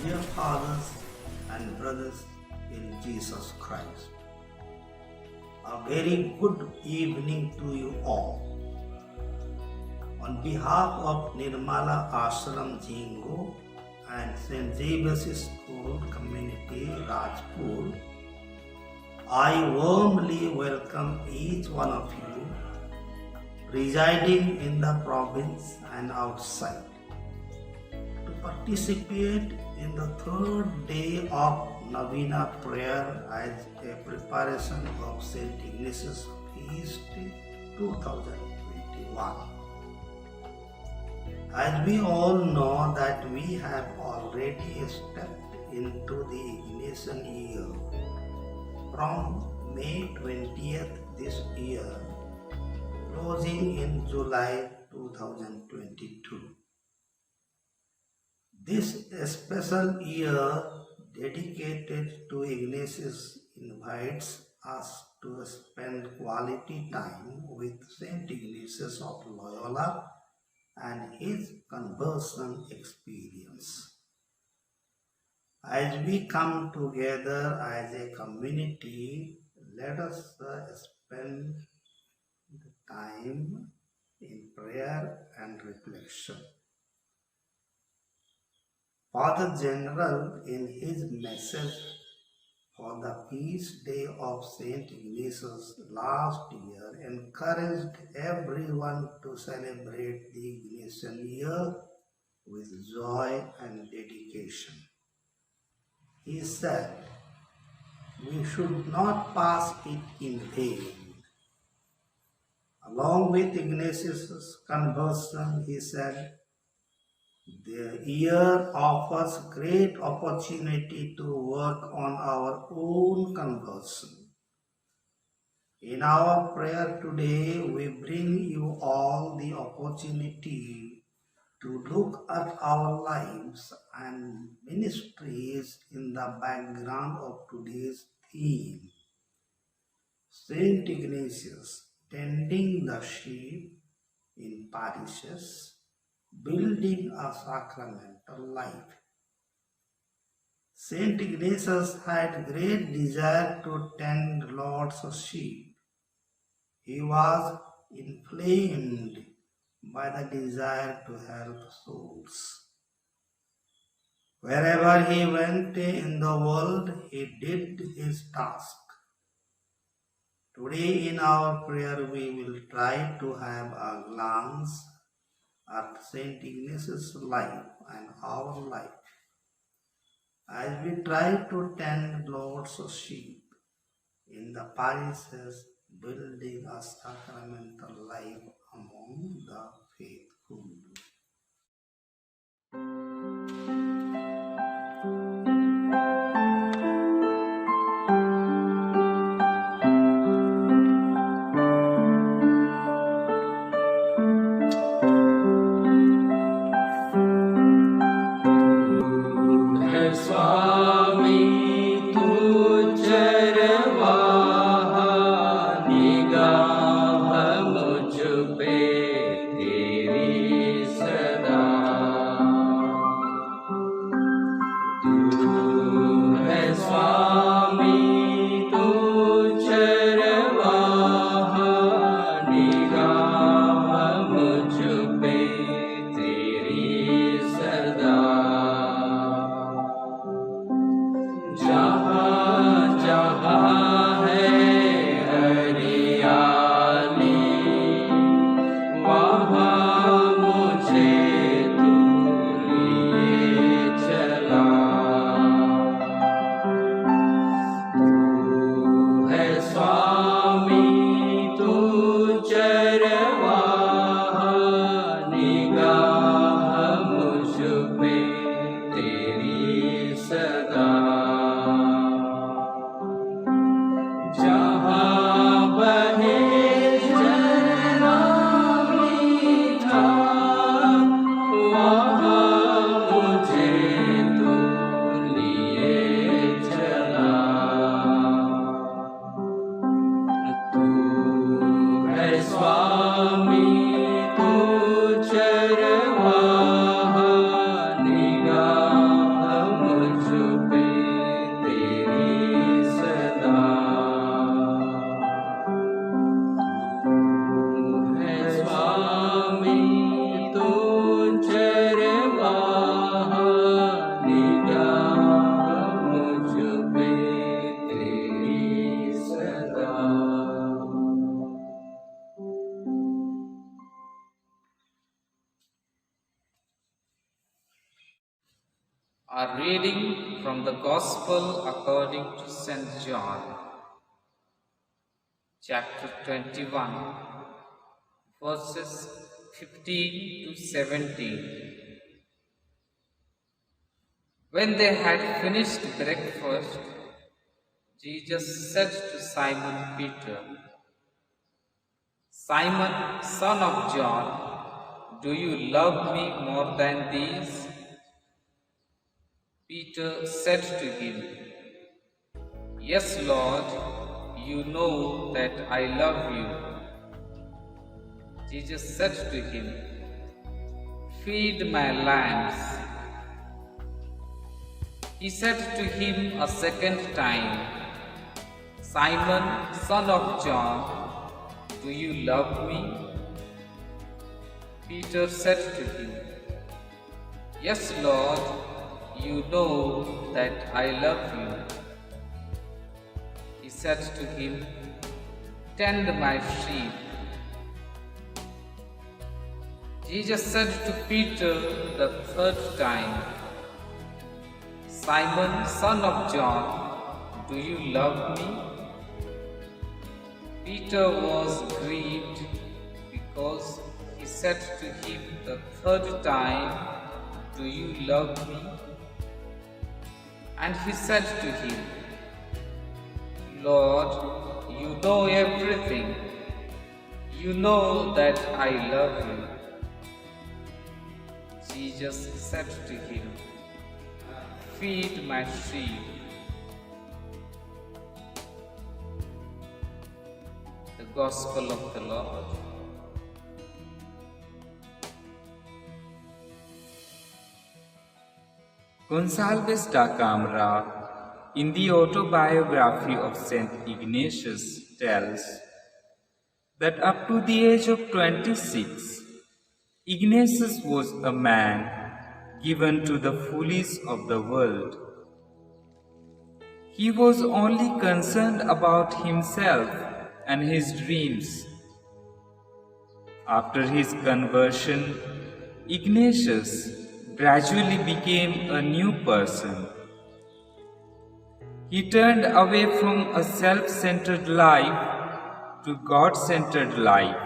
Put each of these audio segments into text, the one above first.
dear fathers and brothers in Jesus Christ, a very good evening to you all. On behalf of Nirmala Ashram Jingo and St. Xavier's School Community Rajpur, I warmly welcome each one of you residing in the province and outside to participate in the third day of Novena prayer as a preparation of St. Ignatius Feast 2021. As we all know that we have already stepped into the Ignatian year from May 20th this year, closing in July 2022. This special year dedicated to Ignatius invites us to spend quality time with St. Ignatius of Loyola and his conversion experience. As we come together as a community, let us spend time in prayer and reflection. Father General, in his message for the feast day of St. Ignatius last year, encouraged everyone to celebrate the Ignatian year with joy and dedication. He said, we should not pass it in vain. Along with Ignatius' conversion, he said, the year offers great opportunity to work on our own conversion. In our prayer today, we bring you all the opportunity to look at our lives and ministries in the background of today's theme. Saint Ignatius, tending the sheep in parishes, building a sacramental life. Saint Ignatius had great desire to tend Lord's sheep. He was inflamed by the desire to help souls. Wherever he went in the world, he did his task. Today in our prayer, we will try to have a glance at St. Ignatius' life and our life as we try to tend Lord's sheep in the parishes, building a sacramental life among the faithful. A reading from the Gospel according to St. John, chapter 21, verses 15 to 17. When they had finished breakfast, Jesus said to Simon Peter, "Simon, son of John, do you love me more than these?" Peter said to him, "Yes, Lord, you know that I love you." Jesus said to him, "Feed my lambs." He said to him a second time, "Simon, son of John, do you love me?" Peter said to him, "Yes, Lord, you know that I love you." He said to him, "Tend my sheep." Jesus said to Peter the third time, "Simon, son of John, do you love me?" Peter was grieved because he said to him the third time, "Do you love me?" And he said to him, "Lord, you know everything. You know that I love you." Jesus said to him, "Feed my sheep." The Gospel of the Lord. Gonçalves da Câmara, in the autobiography of St. Ignatius, tells that up to the age of 26, Ignatius was a man given to the follies of the world. He was only concerned about himself and his dreams. After his conversion, Ignatius gradually became a new person. He turned away from a self-centered life to God-centered life.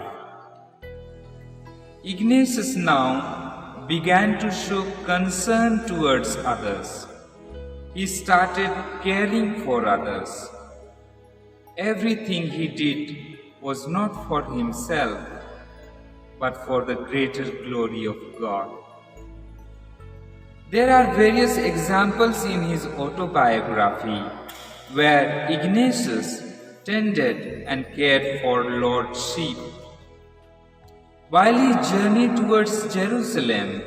Ignatius now began to show concern towards others. He started caring for others. Everything he did was not for himself, but for the greater glory of God. There are various examples in his autobiography where Ignatius tended and cared for Lord's sheep. While he journeyed towards Jerusalem,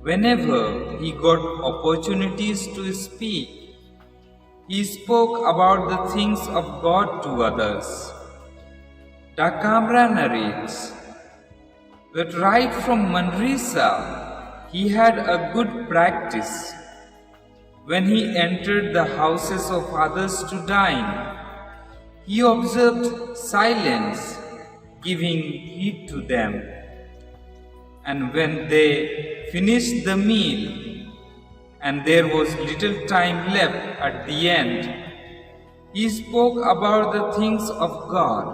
whenever he got opportunities to speak, he spoke about the things of God to others. Da Câmara narrates that right from Manresa, he had a good practice. When he entered the houses of others to dine, he observed silence, giving heed to them. And when they finished the meal, and there was little time left at the end, he spoke about the things of God.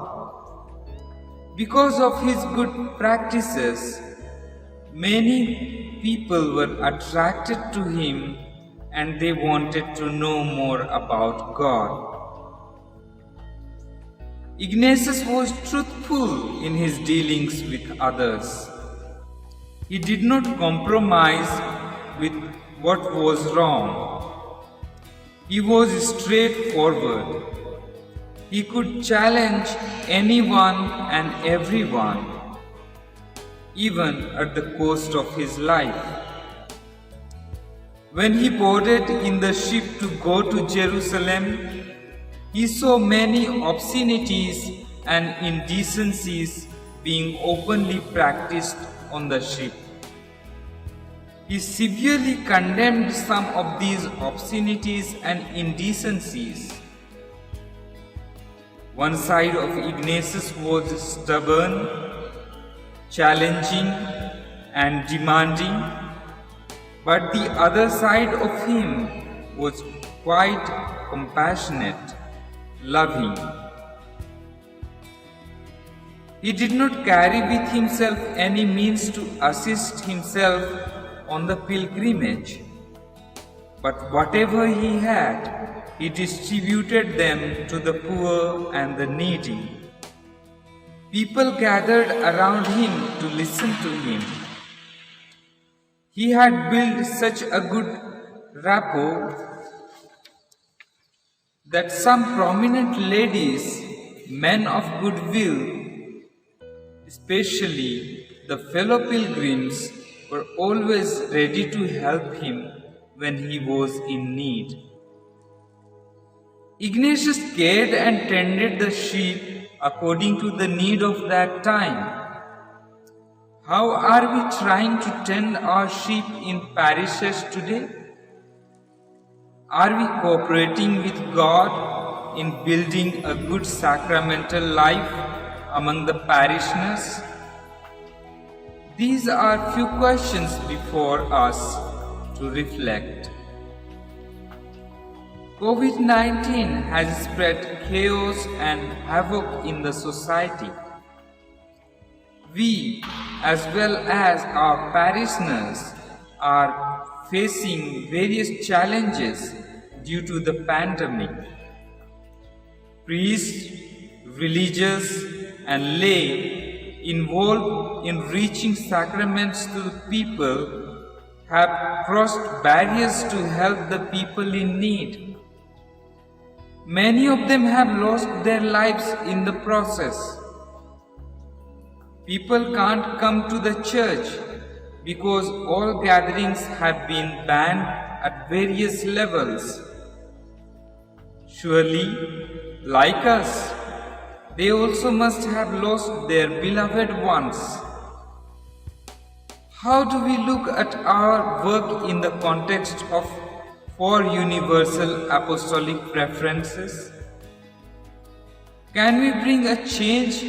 Because of his good practices, many people were attracted to him and they wanted to know more about God. Ignatius was truthful in his dealings with others. He did not compromise with what was wrong. He was straightforward. He could challenge anyone and everyone, even at the cost of his life. When he boarded in the ship to go to Jerusalem, he saw many obscenities and indecencies being openly practiced on the ship. He severely condemned some of these obscenities and indecencies. One side of Ignatius was stubborn, challenging, and demanding. but the other side of him was quite compassionate, loving. He did not carry with himself any means to assist himself on the pilgrimage, but whatever he had, he distributed them to the poor and the needy. People gathered around him to listen to him. He had built such a good rapport that some prominent ladies, men of goodwill, especially the fellow pilgrims, were always ready to help him when he was in need. Ignatius cared and tended the sheep according to the need of that time. How are we trying to tend our sheep in parishes today? Are we cooperating with God in building a good sacramental life among the parishioners? These are few questions before us to reflect. COVID-19 has spread chaos and havoc in the society. We, as well as our parishioners, are facing various challenges due to the pandemic. Priests, religious, and lay involved in reaching sacraments to the people have crossed barriers to help the people in need. Many of them have lost their lives in the process. People can't come to the church because all gatherings have been banned at various levels. Surely, like us, they also must have lost their beloved ones. How do we look at our work in the context of four universal apostolic preferences? Can we bring a change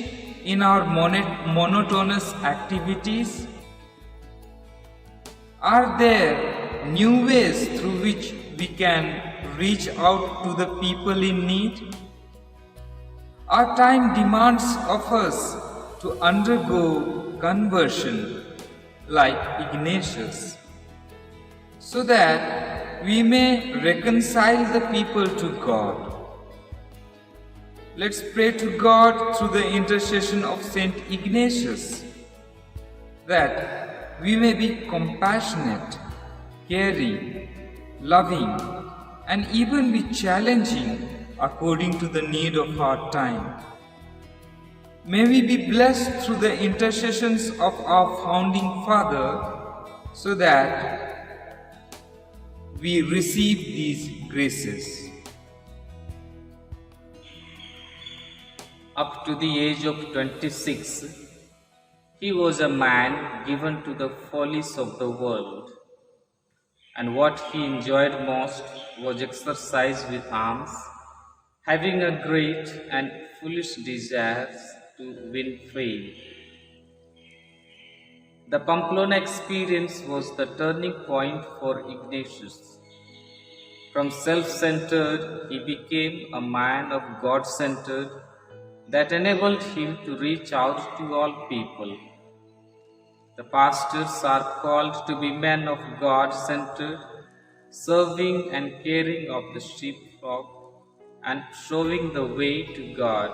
in our monotonous activities? Are there new ways through which we can reach out to the people in need? Our time demands of us to undergo conversion like Ignatius, so that we may reconcile the people to God. Let's pray to God through the intercession of Saint Ignatius, that we may be compassionate, caring, loving, and even be challenging according to the need of our time. May we be blessed through the intercessions of our founding Father, so that we receive these graces. Up to the age of 26, he was a man given to the follies of the world, and what he enjoyed most was exercise with arms, having a great and foolish desires to win fame. The Pamplona experience was the turning point for Ignatius. From self-centered, he became a man of God-centered that enabled him to reach out to all people. The pastors are called to be men of God-centered, serving and caring of the sheepflock and showing the way to God.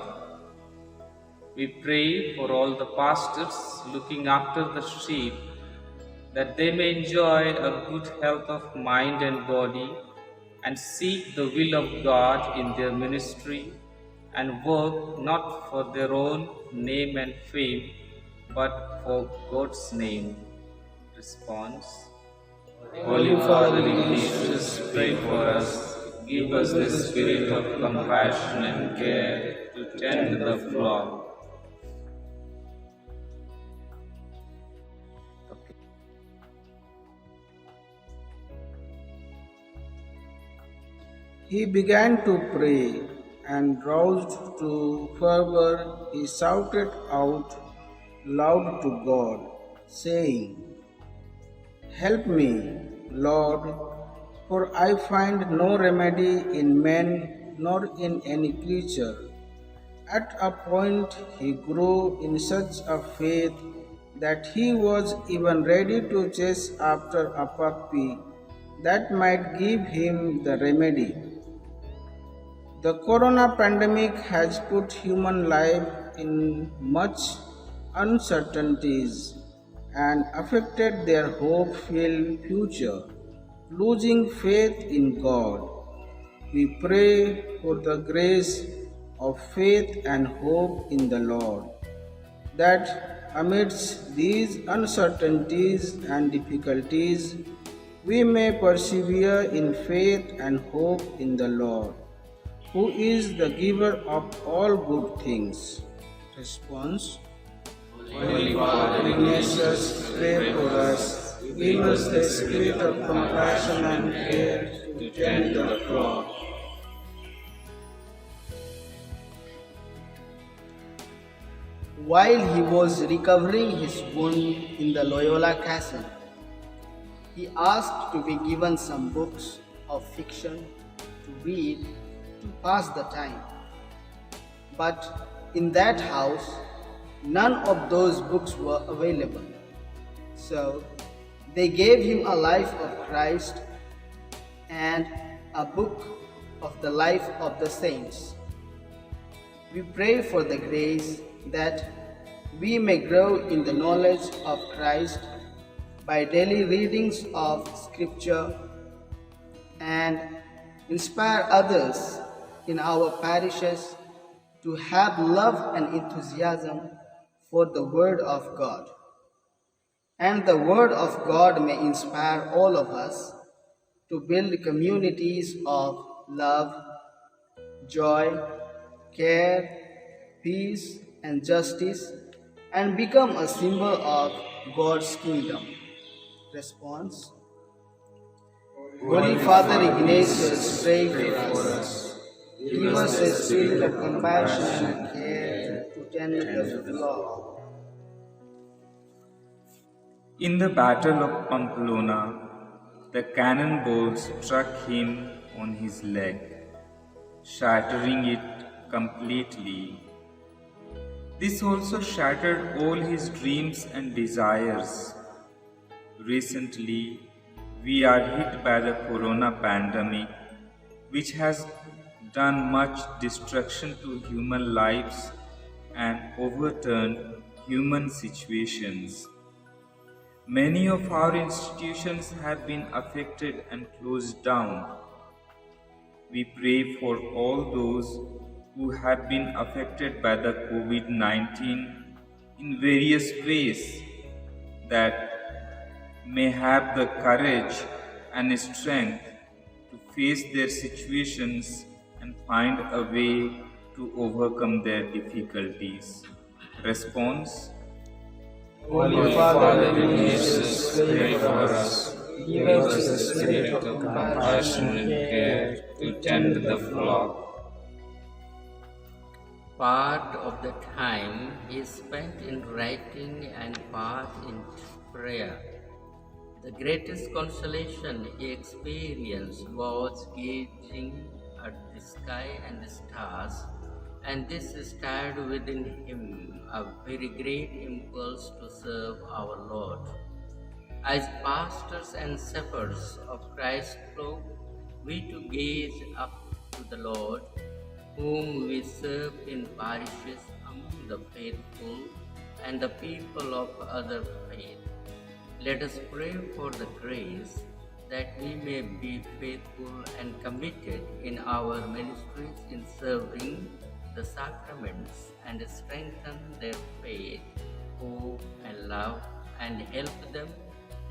We pray for all the pastors looking after the sheep, that they may enjoy a good health of mind and body and seek the will of God in their ministry and work not for their own name and fame, but for God's name. Response: Holy Father Ignatius, pray for us. Give us the spirit of compassion and care to tend the flock. He began to pray, and roused to fervor, he shouted out loud to God, saying, "Help me, Lord, for I find no remedy in man nor in any creature. At a point he grew in such a faith that he was even ready to chase after a puppy that might give him the remedy. The corona pandemic has put human life in much uncertainties and affected their hope filled future, losing faith in God. We pray for the grace of faith and hope in the Lord, that amidst these uncertainties and difficulties, we may persevere in faith and hope in the Lord, who is the giver of all good things. Response. Holy Father Ignatius, pray for us. Give us the spirit of compassion and care to tend the flock. While he was recovering his wound in the Loyola Castle, he asked to be given some books of fiction to read to pass the time. But in that house, none of those books were available. So they gave him a life of Christ and a book of the life of the saints. We pray for the grace that we may grow in the knowledge of Christ by daily readings of Scripture and inspire others in our parishes to have love and enthusiasm for the Word of God. And the Word of God may inspire all of us to build communities of love, joy, care, peace, and justice, and become a symbol of God's kingdom. Response. Holy Father Ignatius, pray for us. Give us a spirit of compassion and care to tend the flock. In the Battle of Pamplona, the cannonballs struck him on his leg, shattering it completely. This also shattered all his dreams and desires. Recently, we are hit by the corona pandemic, which has done much destruction to human lives and overturned human situations. Many of our institutions have been affected and closed down. We pray for all those who have been affected by the COVID-19 in various ways, that may have the courage and strength to face their situations and find a way to overcome their difficulties. Response. Holy Father Ignatius, pray for us. Give us the spirit of compassion and care to tend the flock. Part of the time is spent in writing and part in prayer. The greatest consolation he experienced was gazing at the sky and the stars, and this stirred within him a very great impulse to serve our Lord. As pastors and shepherds of Christ's flock, we too gaze up to the Lord, whom we serve in parishes among the faithful and the people of other faith. Let us pray for the grace that we may be faithful and committed in our ministries in serving the sacraments and strengthen their faith, hope, and love, and help them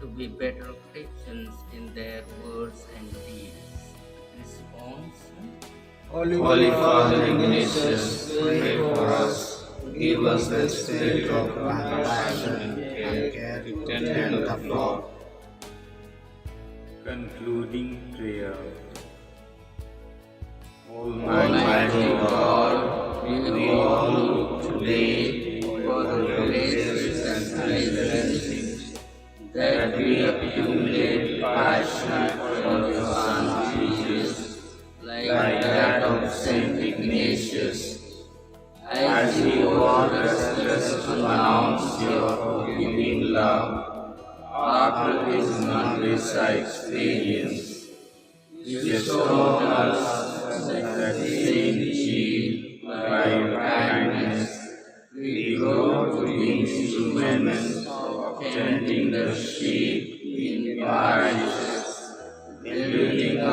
to be better Christians in their words and deeds. Response. Holy Father Ignatius, pray for us. Give us the spirit of compassion and care to tend the flock. Concluding prayer. Almighty God, we all look today for the graces and blessings that we accumulate by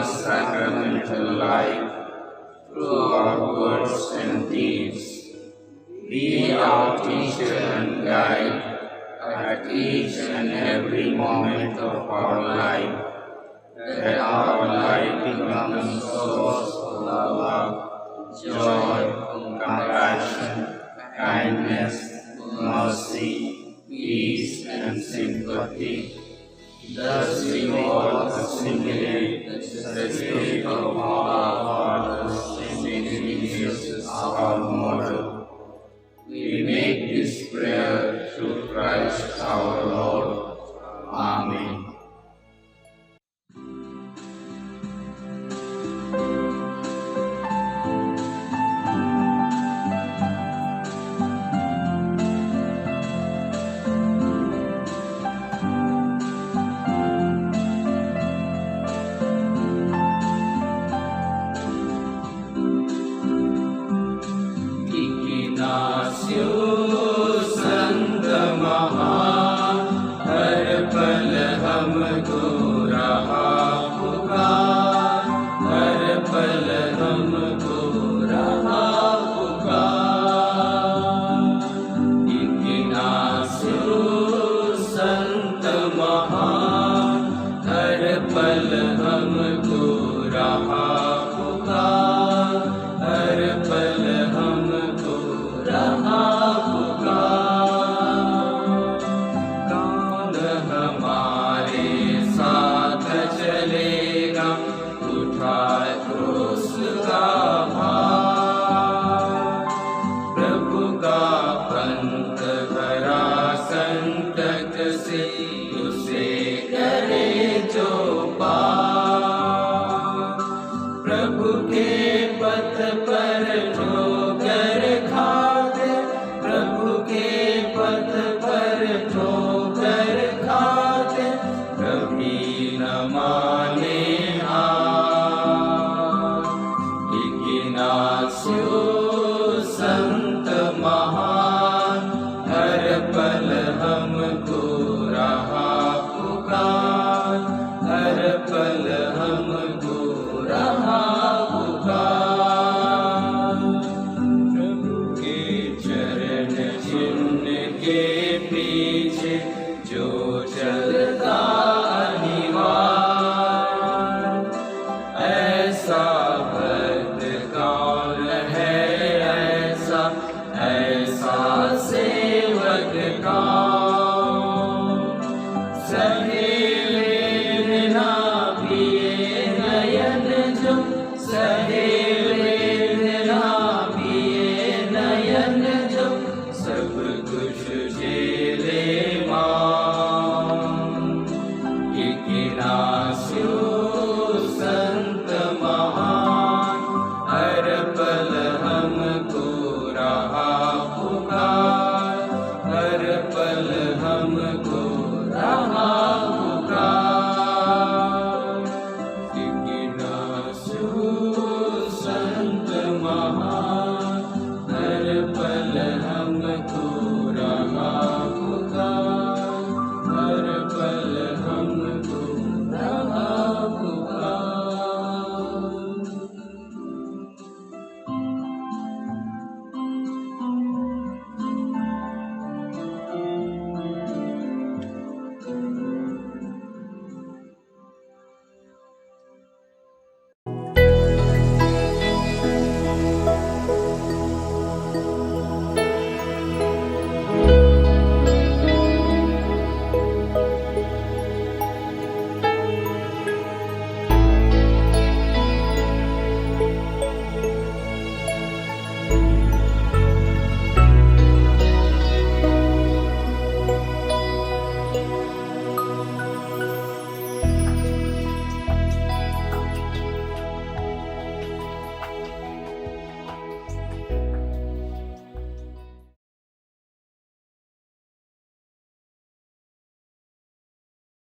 sacramental life through our words and deeds. Be our teacher and guide at each and every moment of our life, that our life becomes a source of love, joy, compassion, kindness, mercy, peace, and sympathy. Thus we all assimilate the spirit of our fathers in Jesus our model. We make this prayer through Christ our Lord. Amen. संत महान हर पल हमको रहा पुकार, हर पल हमको रहा पुकार। Ignacio संत महान हर पल हमको रहा पुकार, हर पल हमको रहा उसे करे जो पार। प्रभु के पथ पर ठोकर खाते, प्रभु के पथ पर ठोकर खाते, कभी न माने हार। इग्नासियो संत महान हर पल हमको रहा पुकार, हर पल हमको